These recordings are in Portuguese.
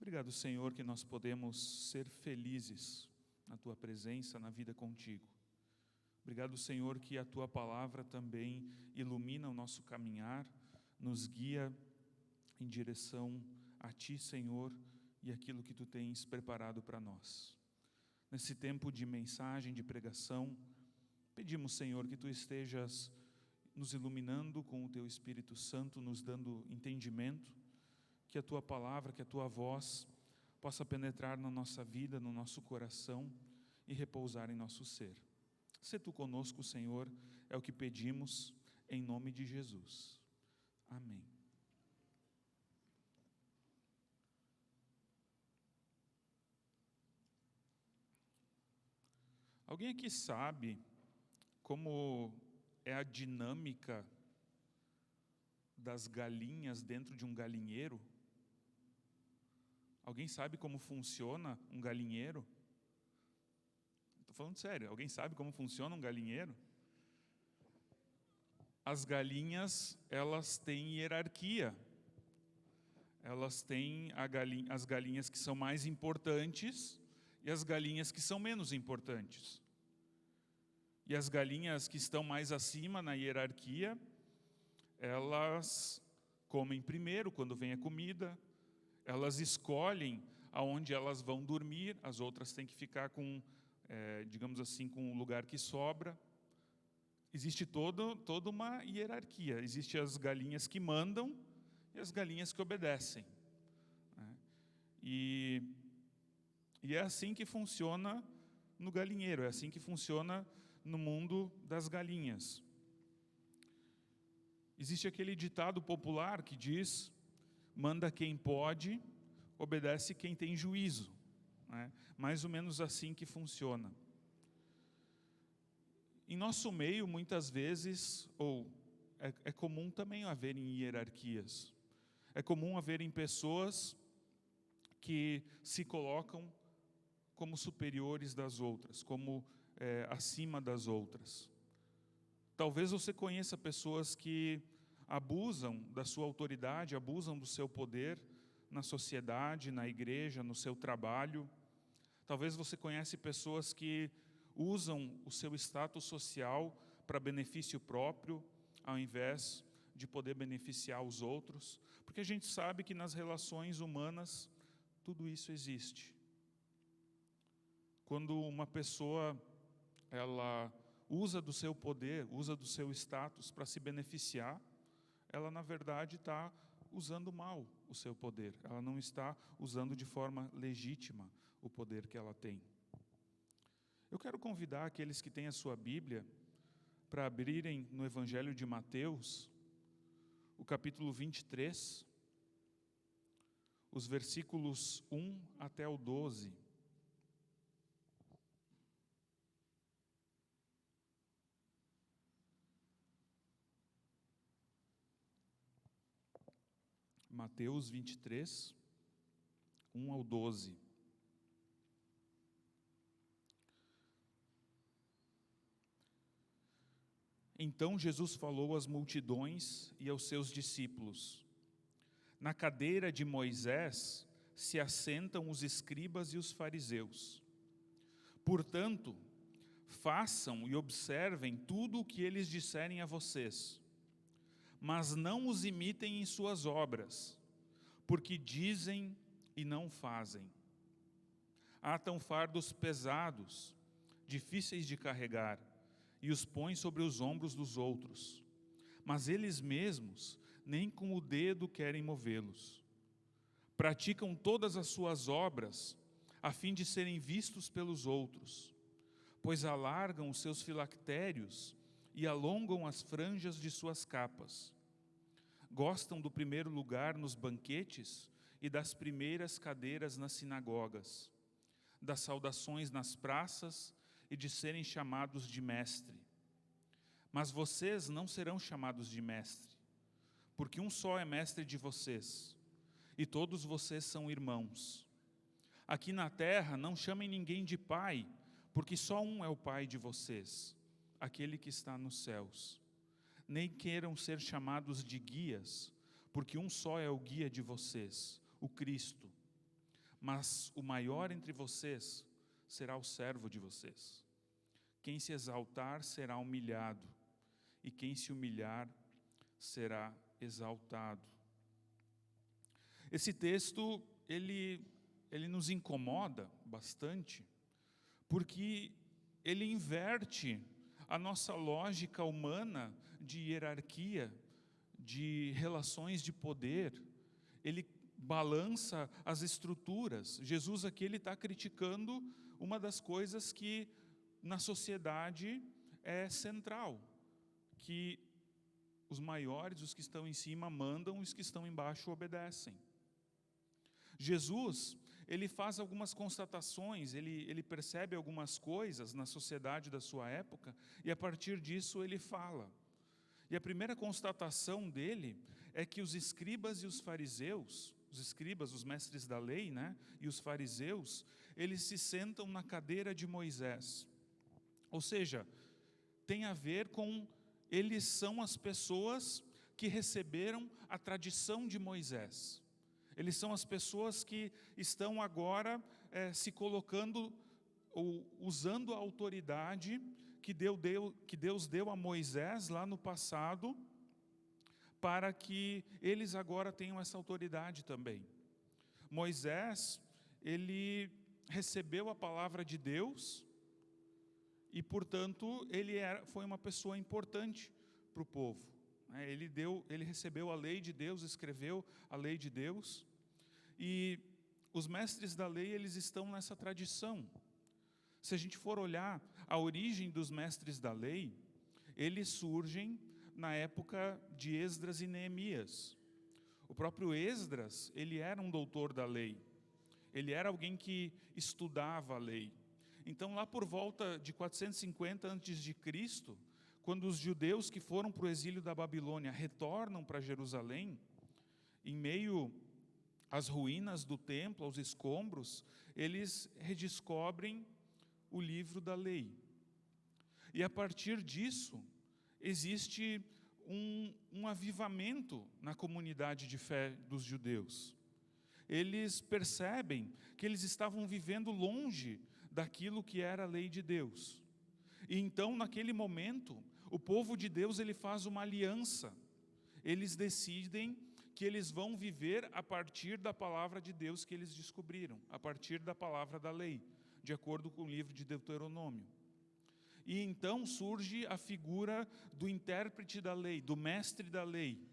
Obrigado, Senhor, que nós podemos ser felizes na Tua presença, na vida contigo. Obrigado, Senhor, que a Tua palavra também ilumina o nosso caminhar, nos guia em direção a Ti, Senhor, e aquilo que Tu tens preparado para nós. Nesse tempo de mensagem, de pregação, pedimos, Senhor, que Tu estejas nos iluminando com o Teu Espírito Santo, nos dando entendimento, que a Tua palavra, que a Tua voz possa penetrar na nossa vida, no nosso coração e repousar em nosso ser. Se Tu conosco, Senhor, é o que pedimos, em nome de Jesus. Amém. Alguém aqui sabe como é a dinâmica das galinhas dentro de um galinheiro? Alguém sabe como funciona um galinheiro? Estou falando sério, alguém sabe como funciona um galinheiro? As galinhas, elas têm hierarquia. Elas têm as galinhas que são mais importantes e as galinhas que são menos importantes. E as galinhas que estão mais acima na hierarquia, elas comem primeiro quando vem a comida, elas escolhem aonde elas vão dormir, as outras têm que ficar com, digamos assim, com o lugar que sobra. Existe toda uma hierarquia, existem as galinhas que mandam e as galinhas que obedecem. E é assim que funciona no galinheiro, é assim que funciona no mundo das galinhas. Existe aquele ditado popular que diz: manda quem pode, obedece quem tem juízo. Mais ou menos assim que funciona. Em nosso meio, muitas vezes, é comum também haverem hierarquias. É comum haverem pessoas que se colocam como superiores das outras, como acima das outras. Talvez você conheça pessoas que abusam da sua autoridade, abusam do seu poder na sociedade, na igreja, no seu trabalho. Talvez você conheça pessoas que usam o seu status social para benefício próprio, ao invés de poder beneficiar os outros, porque a gente sabe que nas relações humanas tudo isso existe. Quando uma pessoa ela usa do seu poder, usa do seu status para se beneficiar, ela na verdade está usando mal o seu poder, ela não está usando de forma legítima o poder que ela tem. Eu quero convidar aqueles que têm a sua Bíblia para abrirem no Evangelho de Mateus, o capítulo 23, os versículos 1 até o 12. Mateus 23, 1 ao 12. Então Jesus falou às multidões e aos seus discípulos: na cadeira de Moisés se assentam os escribas e os fariseus. Portanto, façam e observem tudo o que eles disserem a vocês, mas não os imitem em suas obras, porque dizem e não fazem. Atam fardos pesados, difíceis de carregar, e os põem sobre os ombros dos outros, mas eles mesmos nem com o dedo querem movê-los. Praticam todas as suas obras a fim de serem vistos pelos outros, pois alargam os seus filactérios e alongam as franjas de suas capas. Gostam do primeiro lugar nos banquetes e das primeiras cadeiras nas sinagogas, das saudações nas praças e de serem chamados de mestre. Mas vocês não serão chamados de mestre, porque um só é mestre de vocês, e todos vocês são irmãos. Aqui na terra não chamem ninguém de pai, porque só um é o pai de vocês, aquele que está nos céus. Nem queiram ser chamados de guias, porque um só é o guia de vocês, o Cristo. mas o maior entre vocês será o servo de vocês. Quem se exaltar será humilhado, e quem se humilhar será exaltado. Esse texto, ele nos incomoda bastante, porque ele inverte a nossa lógica humana de hierarquia, de relações de poder. Ele balança as estruturas. Jesus aqui está criticando uma das coisas que na sociedade é central, que os maiores, os que estão em cima, mandam, os que estão embaixo obedecem. Jesus, ele faz algumas constatações, ele percebe algumas coisas na sociedade da sua época, e a partir disso ele fala. E a primeira constatação dele é que os escribas e os fariseus, os escribas, os mestres da lei, e os fariseus, eles se sentam na cadeira de Moisés. Ou seja, tem a ver com, eles são as pessoas que receberam a tradição de Moisés. Eles são as pessoas que estão agora se colocando, ou usando a autoridade que Deus deu a Moisés lá no passado, para que eles agora tenham essa autoridade também. Moisés, ele recebeu a palavra de Deus, e portanto ele foi uma pessoa importante para o povo. Ele recebeu a lei de Deus, escreveu a lei de Deus, e os mestres da lei, eles estão nessa tradição. Se a gente for olhar a origem dos mestres da lei, eles surgem na época de Esdras e Neemias. O próprio Esdras, ele era um doutor da lei, ele era alguém que estudava a lei. Então lá por volta de 450 a.C., quando os judeus que foram para o exílio da Babilônia retornam para Jerusalém, em meio às ruínas do templo, aos escombros, eles redescobrem o livro da lei. E a partir disso, existe um avivamento na comunidade de fé dos judeus. Eles percebem que eles estavam vivendo longe daquilo que era a lei de Deus. E então, naquele momento, o povo de Deus, ele faz uma aliança. Eles decidem que eles vão viver a partir da palavra de Deus que eles descobriram, a partir da palavra da lei, de acordo com o livro de Deuteronômio. E então surge a figura do intérprete da lei, do mestre da lei,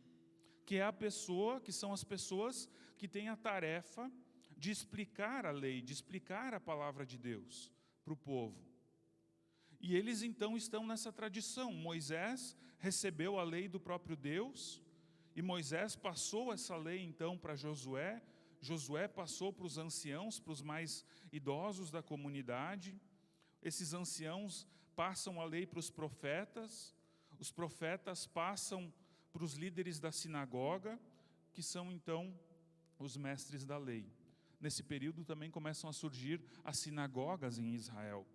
que é a pessoa, que são as pessoas que têm a tarefa de explicar a lei, de explicar a palavra de Deus para o povo. E eles então estão nessa tradição. Moisés recebeu a lei do próprio Deus, e Moisés passou essa lei então para Josué, Josué passou para os anciãos, para os mais idosos da comunidade, esses anciãos passam a lei para os profetas passam para os líderes da sinagoga, que são então os mestres da lei. Nesse período também começam a surgir as sinagogas em Israel,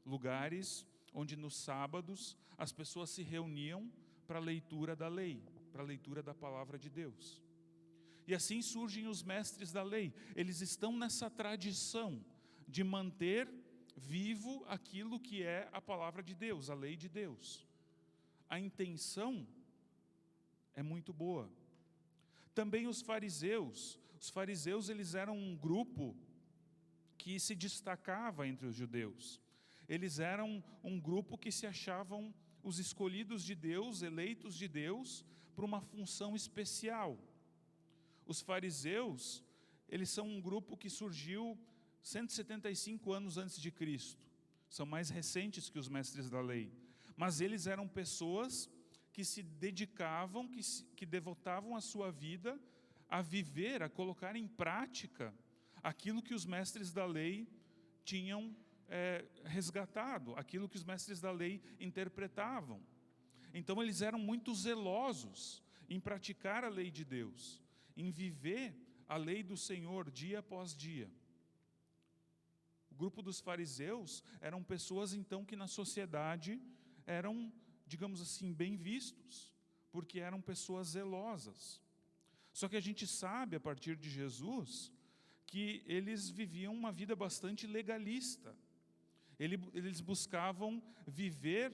lugares onde nos sábados as pessoas se reuniam para a leitura da lei, para a leitura da palavra de Deus. E assim surgem os mestres da lei. Eles estão nessa tradição de manter vivo aquilo que é a palavra de Deus, a lei de Deus. A intenção é muito boa. Também os fariseus eles eram um grupo que se destacava entre os judeus. Eles eram um grupo que se achavam os escolhidos de Deus, eleitos de Deus, para uma função especial. Os fariseus, eles são um grupo que surgiu 175 anos antes de Cristo. São mais recentes que os mestres da lei. Mas eles eram pessoas que se dedicavam, que devotavam a sua vida a viver, a colocar em prática aquilo que os mestres da lei tinham resgatado, aquilo que os mestres da lei interpretavam. Então eles eram muito zelosos em praticar a lei de Deus, em viver a lei do Senhor dia após dia. O grupo dos fariseus eram pessoas então que na sociedade eram, digamos assim, bem vistos, porque eram pessoas zelosas. Só que a gente sabe a partir de Jesus que eles viviam uma vida bastante legalista. Eles buscavam viver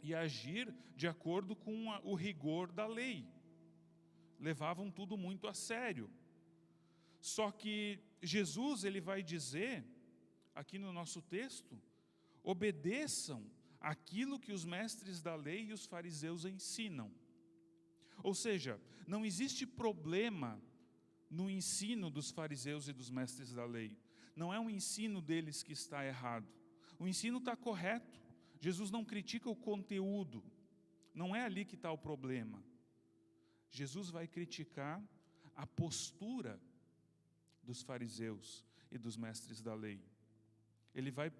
e agir de acordo com o rigor da lei. Levavam tudo muito a sério. Só que Jesus, ele vai dizer, aqui no nosso texto, obedeçam aquilo que os mestres da lei e os fariseus ensinam. Ou seja, não existe problema no ensino dos fariseus e dos mestres da lei. Não é o ensino deles que está errado. O ensino está correto. Jesus não critica o conteúdo. Não é ali que está o problema. Jesus vai criticar a postura dos fariseus e dos mestres da lei. Ele vai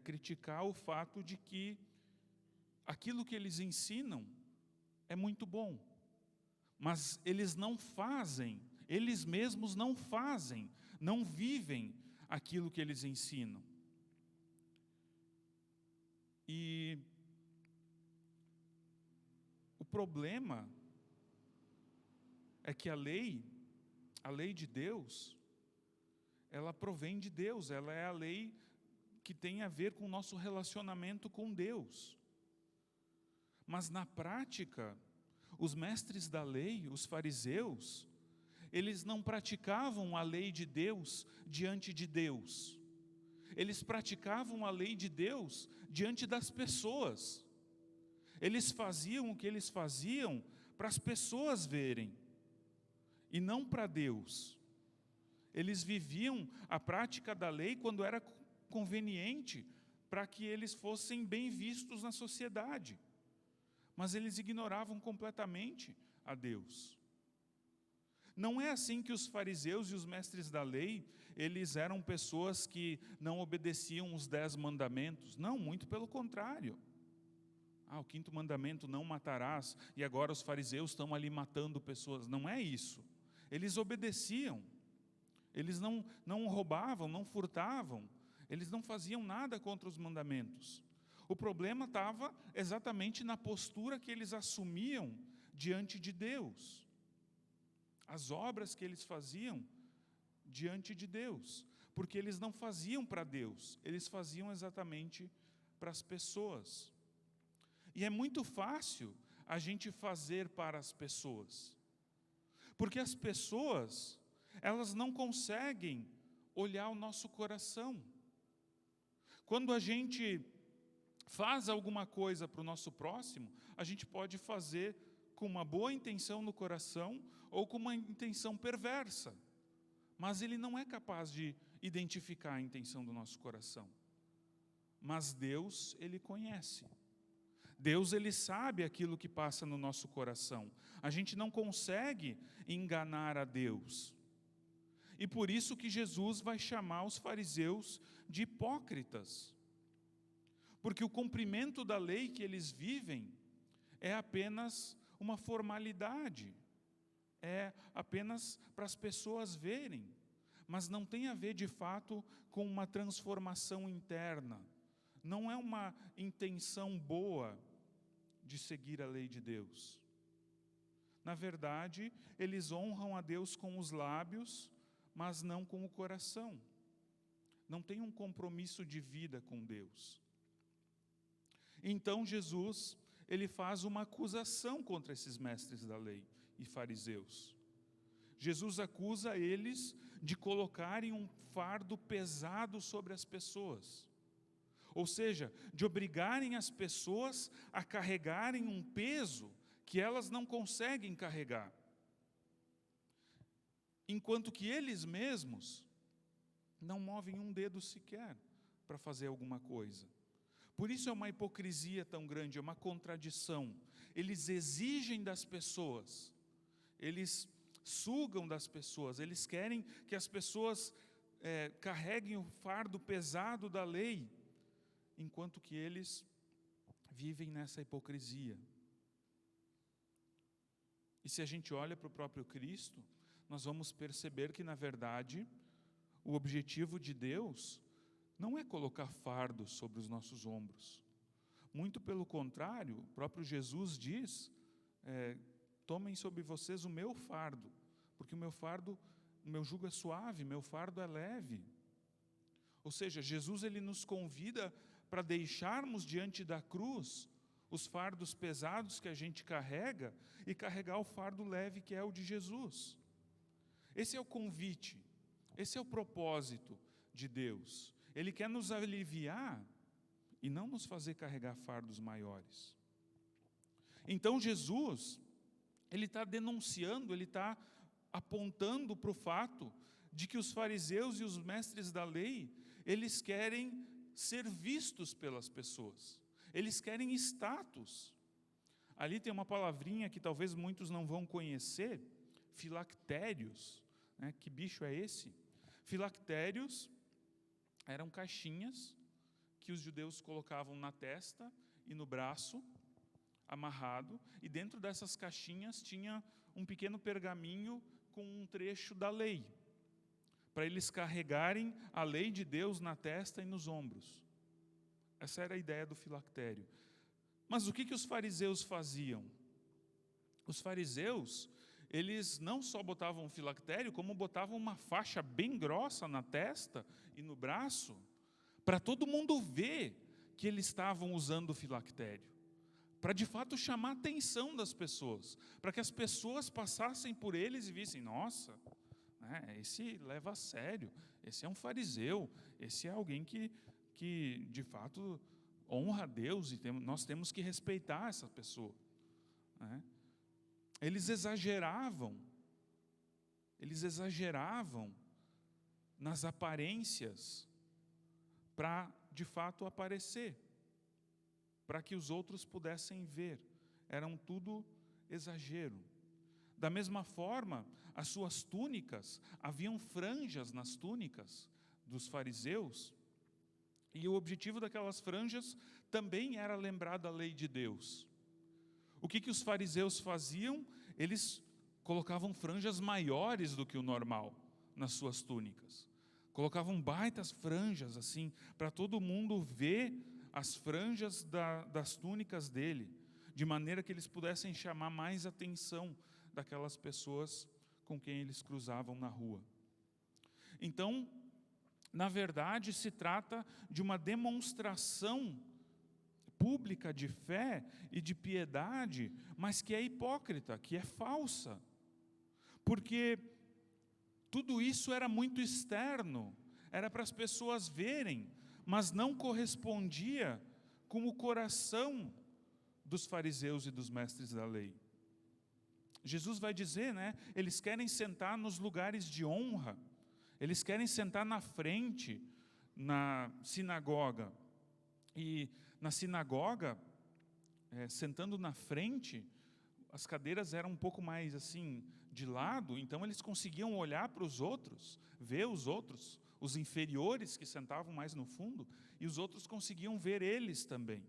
criticar o fato de que aquilo que eles ensinam é muito bom, mas eles não fazem, eles mesmos não fazem, não vivem aquilo que eles ensinam. E o problema é que a lei de Deus, ela provém de Deus, ela é a lei que tem a ver com o nosso relacionamento com Deus. Mas na prática, os mestres da lei, os fariseus, eles não praticavam a lei de Deus diante de Deus. Eles praticavam a lei de Deus diante das pessoas. Eles faziam o que eles faziam para as pessoas verem, e não para Deus. Eles viviam a prática da lei quando era conveniente, para que eles fossem bem vistos na sociedade. Mas eles ignoravam completamente a Deus. Não é assim que os fariseus e os mestres da lei, eles eram pessoas que não obedeciam os 10 mandamentos. Não, muito pelo contrário. O 5º mandamento, não matarás, e agora os fariseus estão ali matando pessoas. Não é isso. Eles obedeciam. Eles não roubavam, não furtavam. Eles não faziam nada contra os mandamentos. O problema estava exatamente na postura que eles assumiam diante de Deus. As obras que eles faziam diante de Deus. Porque eles não faziam para Deus, eles faziam exatamente para as pessoas. E é muito fácil a gente fazer para as pessoas. Porque as pessoas, elas não conseguem olhar o nosso coração. Quando a gente faz alguma coisa para o nosso próximo, a gente pode fazer com uma boa intenção no coração ou com uma intenção perversa. Mas ele não é capaz de identificar a intenção do nosso coração. Mas Deus, ele conhece. Deus, ele sabe aquilo que passa no nosso coração. A gente não consegue enganar a Deus. E por isso que Jesus vai chamar os fariseus de hipócritas. Porque o cumprimento da lei que eles vivem é apenas uma formalidade. É apenas para as pessoas verem. Mas não tem a ver de fato com uma transformação interna. Não é uma intenção boa de seguir a lei de Deus. Na verdade, eles honram a Deus com os lábios, mas não com o coração. Não tem um compromisso de vida com Deus. Então Jesus, ele faz uma acusação contra esses mestres da lei e fariseus. Jesus acusa eles de colocarem um fardo pesado sobre as pessoas. Ou seja, de obrigarem as pessoas a carregarem um peso que elas não conseguem carregar. Enquanto que eles mesmos não movem um dedo sequer para fazer alguma coisa. Por isso é uma hipocrisia tão grande, é uma contradição. Eles exigem das pessoas, eles sugam das pessoas, eles querem que as pessoas carreguem o fardo pesado da lei, enquanto que eles vivem nessa hipocrisia. E se a gente olha para o próprio Cristo, nós vamos perceber que, na verdade, o objetivo de Deus não é colocar fardos sobre os nossos ombros. Muito pelo contrário, o próprio Jesus diz, tomem sobre vocês o meu fardo, porque o meu fardo o meu jugo é suave, meu fardo é leve. Ou seja, Jesus ele nos convida para deixarmos diante da cruz os fardos pesados que a gente carrega e carregar o fardo leve que é o de Jesus. Esse é o convite, esse é o propósito de Deus. Ele quer nos aliviar e não nos fazer carregar fardos maiores. Então Jesus, ele está denunciando, ele está apontando para o fato de que os fariseus e os mestres da lei, eles querem ser vistos pelas pessoas, eles querem status. Ali tem uma palavrinha que talvez muitos não vão conhecer, filactérios, né? Que bicho é esse? Filactérios eram caixinhas que os judeus colocavam na testa e no braço, amarrado, e dentro dessas caixinhas tinha um pequeno pergaminho com um trecho da lei, para eles carregarem a lei de Deus na testa e nos ombros. Essa era a ideia do filactério. Mas o que os fariseus faziam? Os fariseus, eles não só botavam um filactério, como botavam uma faixa bem grossa na testa e no braço, para todo mundo ver que eles estavam usando o filactério, para de fato chamar a atenção das pessoas, para que as pessoas passassem por eles e vissem, nossa, esse leva a sério, esse é um fariseu, esse é alguém que de fato honra a Deus e nós temos que respeitar essa pessoa. Eles exageravam nas aparências para de fato aparecer, para que os outros pudessem ver. Eram tudo exagero. Da mesma forma, as suas túnicas, haviam franjas nas túnicas dos fariseus, e o objetivo daquelas franjas também era lembrar da lei de Deus. O que os fariseus faziam? Eles colocavam franjas maiores do que o normal nas suas túnicas. Colocavam baitas franjas assim, para todo mundo ver as franjas das túnicas dele, de maneira que eles pudessem chamar mais atenção daquelas pessoas com quem eles cruzavam na rua. Então, na verdade, se trata de uma demonstração pública de fé e de piedade, mas que é hipócrita, que é falsa. Porque tudo isso era muito externo, era para as pessoas verem, mas não correspondia com o coração dos fariseus e dos mestres da lei. Jesus vai dizer, eles querem sentar nos lugares de honra, eles querem sentar na frente, na sinagoga. E na sinagoga, sentando na frente, as cadeiras eram um pouco mais assim, de lado, então eles conseguiam olhar para os outros, ver os outros, os inferiores que sentavam mais no fundo, e os outros conseguiam ver eles também.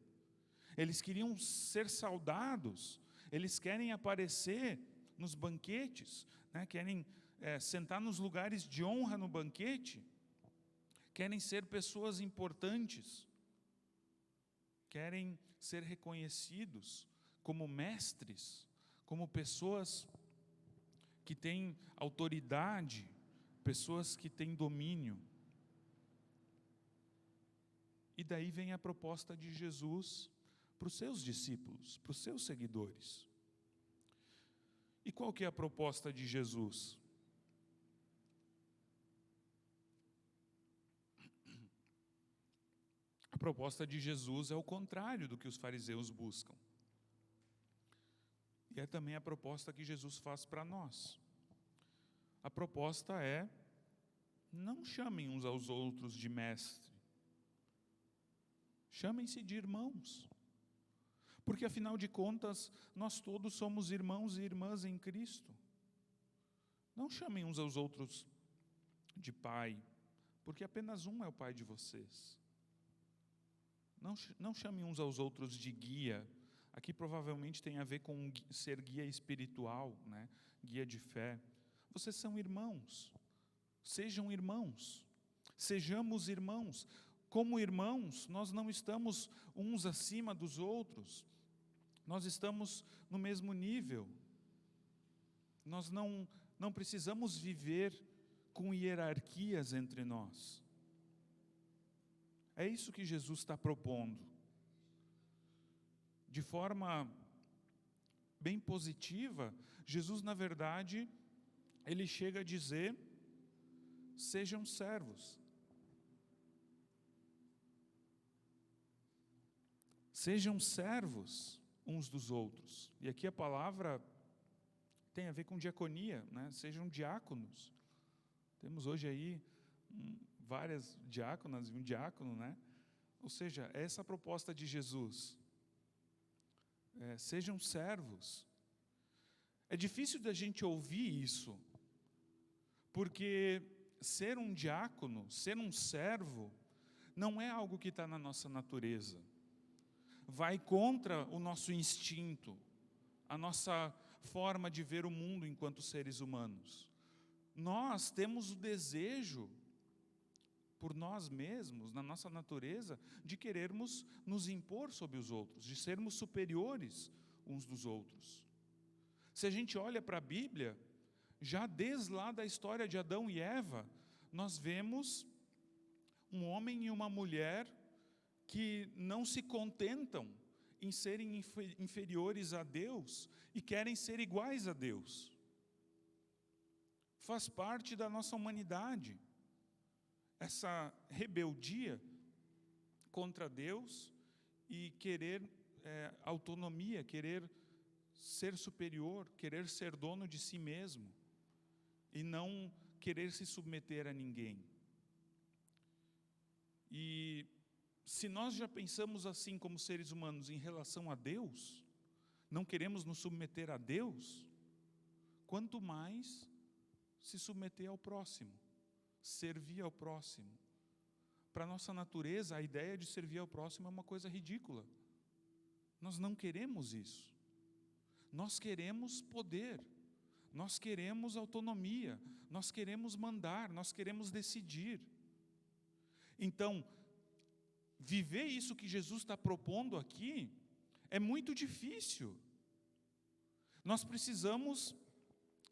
Eles queriam ser saudados, eles querem aparecer nos banquetes, querem sentar nos lugares de honra no banquete, querem ser pessoas importantes, querem ser reconhecidos como mestres, como pessoas que têm autoridade, pessoas que têm domínio. E daí vem a proposta de Jesus para os seus discípulos, para os seus seguidores. E qual que é a proposta de Jesus? A proposta de Jesus é o contrário do que os fariseus buscam. E é também a proposta que Jesus faz para nós. A proposta é: não chamem uns aos outros de mestre. Chamem-se de irmãos. Porque, afinal de contas, nós todos somos irmãos e irmãs em Cristo. Não chamem uns aos outros de pai, porque apenas um é o pai de vocês. Não chamem uns aos outros de guia. Aqui provavelmente tem a ver com ser guia espiritual, guia de fé. Vocês são irmãos. Sejam irmãos. Sejamos irmãos. Como irmãos, nós não estamos uns acima dos outros. Nós estamos no mesmo nível. Nós não precisamos viver com hierarquias entre nós. É isso que Jesus está propondo. De forma bem positiva, Jesus, na verdade, ele chega a dizer: sejam servos. Sejam servos uns dos outros. E aqui a palavra tem a ver com diaconia, né? Sejam diáconos. Temos hoje aí várias diáconas e um diácono, né? Ou seja, essa é a proposta de Jesus. Sejam servos. É difícil da gente ouvir isso, porque ser um diácono, ser um servo, não é algo que está na nossa natureza. Vai contra o nosso instinto, a nossa forma de ver o mundo enquanto seres humanos. Nós temos o desejo, por nós mesmos, na nossa natureza, de querermos nos impor sobre os outros, de sermos superiores uns dos outros. Se a gente olha para a Bíblia, já desde lá da história de Adão e Eva, nós vemos um homem e uma mulher que não se contentam em serem inferiores a Deus e querem ser iguais a Deus. Faz parte da nossa humanidade, essa rebeldia contra Deus e querer autonomia, querer ser superior, querer ser dono de si mesmo e não querer se submeter a ninguém. E se nós já pensamos assim como seres humanos em relação a Deus, não queremos nos submeter a Deus, quanto mais se submeter ao próximo, servir ao próximo. Para a nossa natureza, a ideia de servir ao próximo é uma coisa ridícula. Nós não queremos isso. Nós queremos poder, nós queremos autonomia, nós queremos mandar, nós queremos decidir. Então, viver isso que Jesus está propondo aqui é muito difícil. Nós precisamos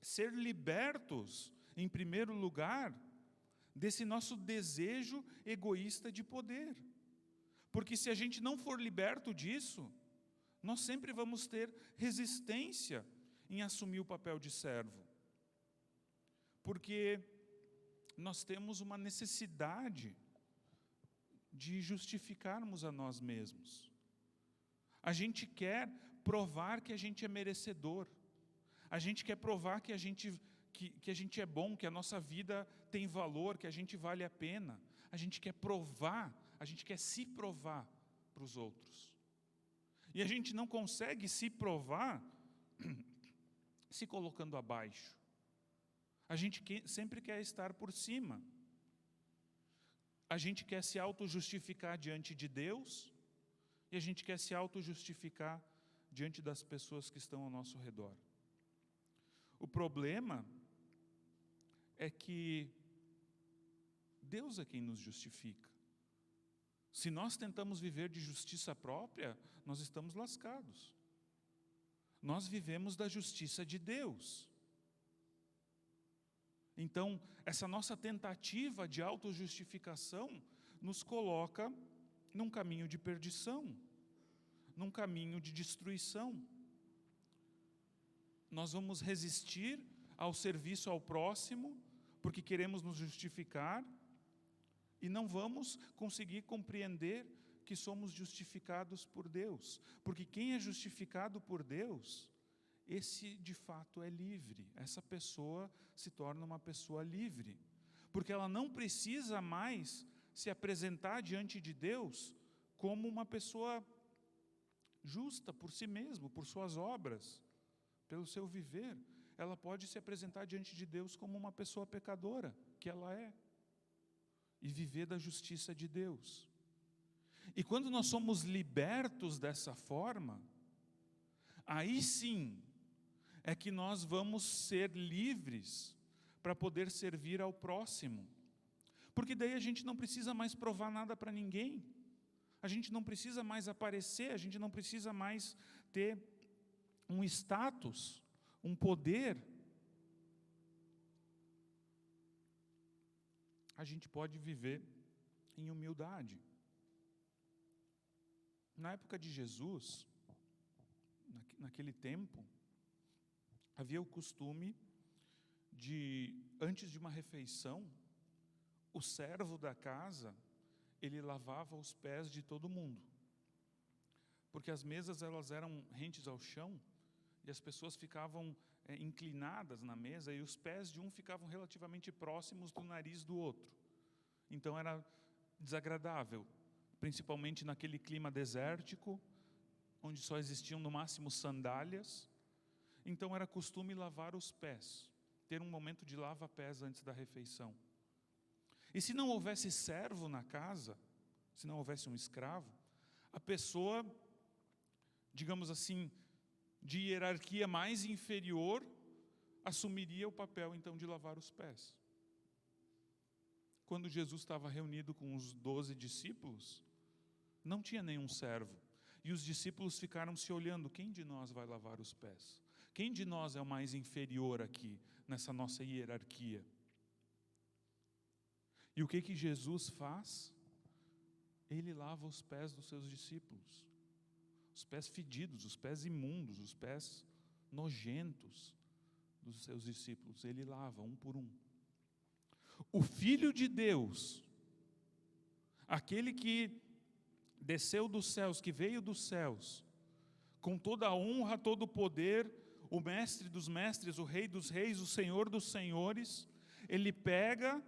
ser libertos, em primeiro lugar, desse nosso desejo egoísta de poder. Porque se a gente não for liberto disso, nós sempre vamos ter resistência em assumir o papel de servo. Porque nós temos uma necessidade de justificarmos a nós mesmos. A gente quer provar que a gente é merecedor. A gente quer provar que a gente é bom, que a nossa vida tem valor, que a gente vale a pena. A gente quer provar, a gente quer se provar para os outros. E a gente não consegue se provar se colocando abaixo. A gente sempre quer estar por cima. A gente quer se auto-justificar diante de Deus e a gente quer se auto-justificar diante das pessoas que estão ao nosso redor. O problema é que Deus é quem nos justifica. Se nós tentamos viver de justiça própria, nós estamos lascados. Nós vivemos da justiça de Deus. Então, essa nossa tentativa de autojustificação nos coloca num caminho de perdição, num caminho de destruição. Nós vamos resistir ao serviço ao próximo, porque queremos nos justificar, e não vamos conseguir compreender que somos justificados por Deus. Porque quem é justificado por Deus, esse de fato é livre. Essa pessoa se torna uma pessoa livre. Porque ela não precisa mais se apresentar diante de Deus como uma pessoa justa por si mesma, por suas obras, pelo seu viver. Ela pode se apresentar diante de Deus como uma pessoa pecadora, que ela é, e viver da justiça de Deus. E quando nós somos libertos dessa forma, aí sim é que nós vamos ser livres para poder servir ao próximo. Porque daí a gente não precisa mais provar nada para ninguém. A gente não precisa mais aparecer, a gente não precisa mais ter um status, um poder. a gente pode viver em humildade. Na época de Jesus, naquele tempo, havia o costume de, antes de uma refeição, o servo da casa, ele lavava os pés de todo mundo. Porque as mesas elas eram rentes ao chão, e as pessoas ficavam inclinadas na mesa, e os pés de um ficavam relativamente próximos do nariz do outro. Então era desagradável, principalmente naquele clima desértico, onde só existiam no máximo sandálias. Então era costume lavar os pés, ter um momento de lava-pés antes da refeição. E se não houvesse servo na casa, se não houvesse um escravo, a pessoa, digamos assim, de hierarquia mais inferior, assumiria o papel então de lavar os pés. Quando Jesus estava reunido com os 12 discípulos, não tinha nenhum servo. E os discípulos ficaram se olhando: quem de nós vai lavar os pés? Quem de nós é o mais inferior aqui, nessa nossa hierarquia? E o que Jesus faz? Ele lava os pés dos seus discípulos. Os pés fedidos, os pés imundos, os pés nojentos dos seus discípulos. Ele lava um por um. O Filho de Deus, aquele que desceu dos céus, que veio dos céus, com toda a honra, todo o poder, o mestre dos mestres, o rei dos reis, o senhor dos senhores, ele pega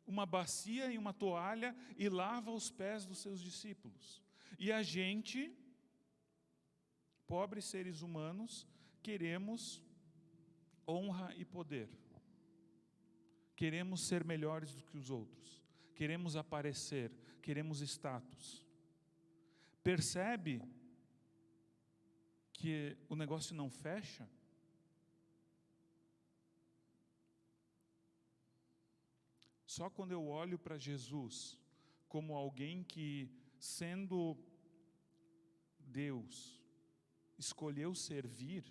uma bacia e uma toalha e lava os pés dos seus discípulos. E a gente, pobres seres humanos, queremos honra e poder. Queremos ser melhores do que os outros. Queremos aparecer, queremos status. Percebe que o negócio não fecha? Só quando eu olho para Jesus como alguém que, sendo Deus, escolheu servir,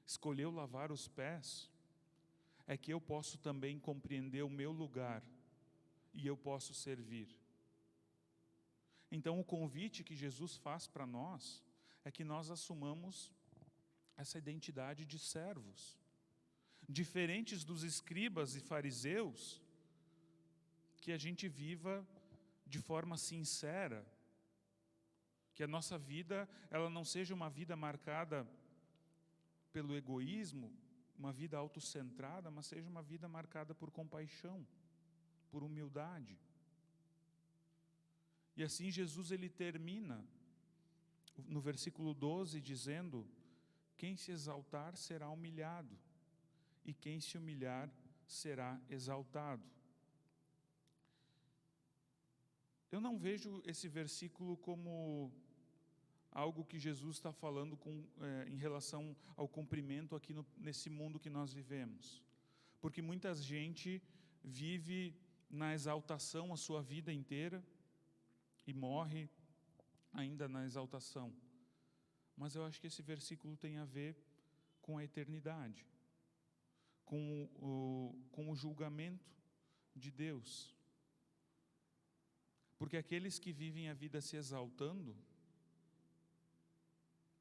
escolheu lavar os pés, é que eu posso também compreender o meu lugar e eu posso servir. Então o convite que Jesus faz para nós é que nós assumamos essa identidade de servos, diferentes dos escribas e fariseus, que a gente viva de forma sincera, que a nossa vida ela não seja uma vida marcada pelo egoísmo, uma vida autocentrada, mas seja uma vida marcada por compaixão, por humildade. E assim Jesus ele termina no versículo 12 dizendo: quem se exaltar será humilhado, e quem se humilhar será exaltado. Eu não vejo esse versículo como algo que Jesus está falando em relação ao cumprimento aqui nesse mundo que nós vivemos. Porque muita gente vive na exaltação a sua vida inteira e morre ainda na exaltação. Mas eu acho que esse versículo tem a ver com a eternidade, com o julgamento de Deus. Porque aqueles que vivem a vida se exaltando,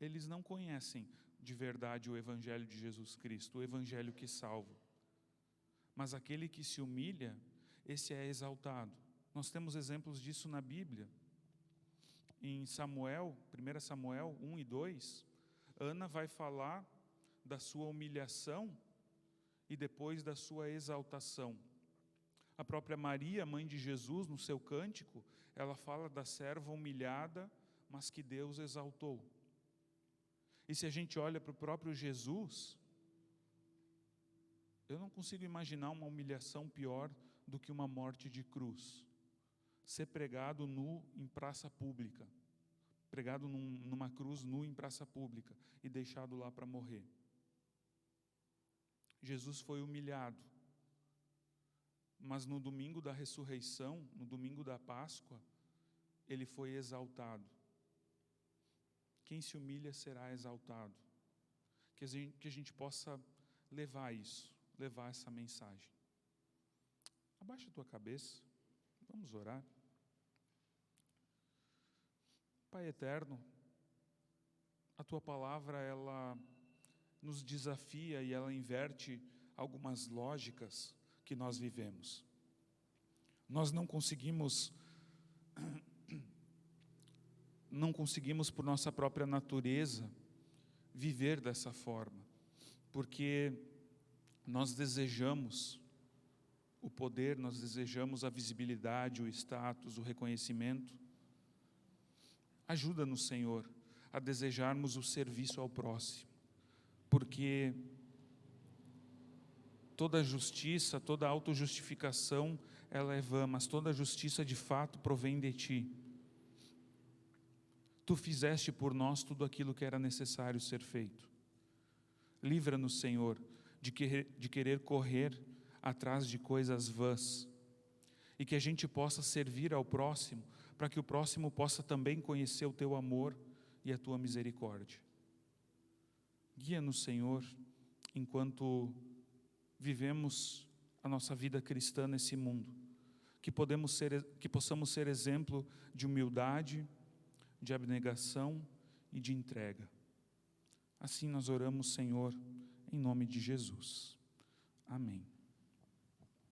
eles não conhecem de verdade o Evangelho de Jesus Cristo, o Evangelho que salva. Mas aquele que se humilha, esse é exaltado. Nós temos exemplos disso na Bíblia. Em Samuel, 1 Samuel 1 e 2, Ana vai falar da sua humilhação e depois da sua exaltação. A própria Maria, mãe de Jesus, no seu cântico, ela fala da serva humilhada, mas que Deus exaltou. E se a gente olha para o próprio Jesus, eu não consigo imaginar uma humilhação pior do que uma morte de cruz. Ser pregado nu em praça pública, pregado numa cruz nu em praça pública e deixado lá para morrer. Jesus foi humilhado, mas no domingo da ressurreição, no domingo da Páscoa, ele foi exaltado. Quem se humilha será exaltado. Que a gente possa levar isso, levar essa mensagem. Abaixa a tua cabeça, vamos orar. Pai eterno, a tua palavra, ela nos desafia e ela inverte algumas lógicas que nós vivemos. Nós não conseguimos por nossa própria natureza viver dessa forma, porque nós desejamos o poder, nós desejamos a visibilidade, o status, o reconhecimento. Ajuda-nos, Senhor, a desejarmos o serviço ao próximo, porque toda justiça, toda autojustificação, ela é vã, mas toda justiça de fato provém de Ti. Tu fizeste por nós tudo aquilo que era necessário ser feito. Livra-nos, Senhor, de querer correr atrás de coisas vãs, e que a gente possa servir ao próximo, para que o próximo possa também conhecer o Teu amor e a Tua misericórdia. Guia-nos, Senhor, enquanto vivemos a nossa vida cristã nesse mundo, que possamos ser exemplo de humildade, de abnegação e de entrega. Assim nós oramos, Senhor, em nome de Jesus. Amém.